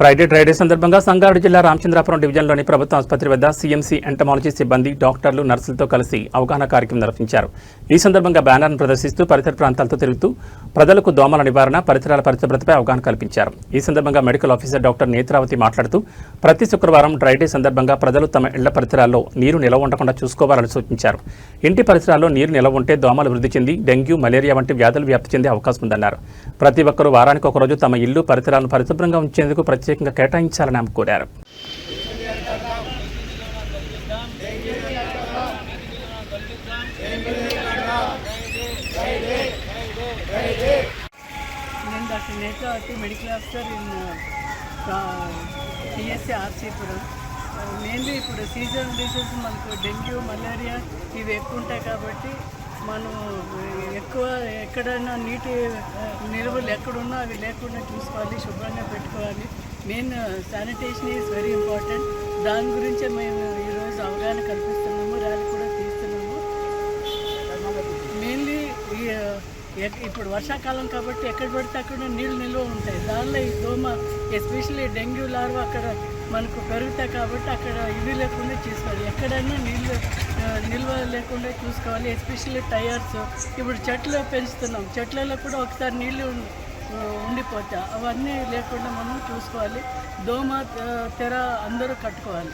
Friday dry day సందర్భంగా సంగారెడ్డి జిల్లా రామచంద్రాపురం డివిజన్లోని ప్రభుత్వ ఆసుపత్రి వద్ద సీఎంసీ ఎంటమాలజీ సిబ్బంది డాక్టర్లు నర్సులతో కలిసి అవగాహన కార్యక్రమం నిర్వహించారు. ఈ సందర్భంగా బ్యానర్ను ప్రదర్శిస్తూ పరిసర ప్రాంతాలతో తిరుగుతూ ప్రజలకు దోమల నివారణ, పరిసరాల పరిశుభ్రతపై అవగాహన కల్పించారు. ఈ సందర్భంగా మెడికల్ ఆఫీసర్ డాక్టర్ నేత్రావతి మాట్లాడుతూ ప్రతి శుక్రవారం డ్రైడే సందర్భంగా ప్రజలు తమ ఇళ్ల పరిసరాల్లో నీరు నిలవ ఉండకుండా చూసుకోవాలని సూచించారు. ఇంటి పరిసరాల్లో నీరు నిలవ ఉంటే దోమలు వృద్ధి చెంది డెంగ్యూ, మలేరియా వంటి వ్యాధులు వ్యాప్తి చెందే అవకాశం ఉందన్నారు. ప్రతి ఒక్కరూ వారానికి ఒకరోజు తమ ఇల్లు పరిసరాలను పరిశుభ్రంగా ఉంచేందుకు ప్రత్యేకంగా కేటాయించాలని ఆమె కోరారు. నేను doctor Netravati, medical officer in PSC RC Puram. Mainly ఇప్పుడు సీజనల్ డిసీజెస్ మనకు డెంగ్యూ, మలేరియా ఇవి ఎక్కువ ఉంటాయి కాబట్టి మనం ఎక్కువ ఎక్కడైనా నీటి నిల్వలు ఎక్కడున్నా అవి లేకుండా చూసుకోవాలి, శుభ్రంగా పెట్టుకోవాలి. Main sanitation is very important. దాని గురించే మేము ఈరోజు అవగాహన కల్పిస్తున్నాము, ర్యాలీ కూడా తీస్తున్నాము. మెయిన్లీ ఇప్పుడు వర్షాకాలం కాబట్టి ఎక్కడ పడితే అక్కడ నీళ్ళు నిల్వ ఉంటాయి. దానిలో ఈ దోమ, ఎస్పెషల్లీ డెంగ్యూ లార్వా అక్కడ మనకు పెరుగుతాయి కాబట్టి అక్కడ ఇవి లేకుండా చూసుకోవాలి. ఎక్కడైనా నీళ్ళు నిల్వ లేకుండా చూసుకోవాలి. ఎస్పెషల్లీ టైర్స్, ఇప్పుడు చెట్లు పెంచుతున్నాం, చెట్లలో కూడా ఒకసారి నీళ్ళు ఉండిపోతాయి. అవన్నీ లేకుండా మనం చూసుకోవాలి. దోమ తెర అందరూ కట్టుకోవాలి.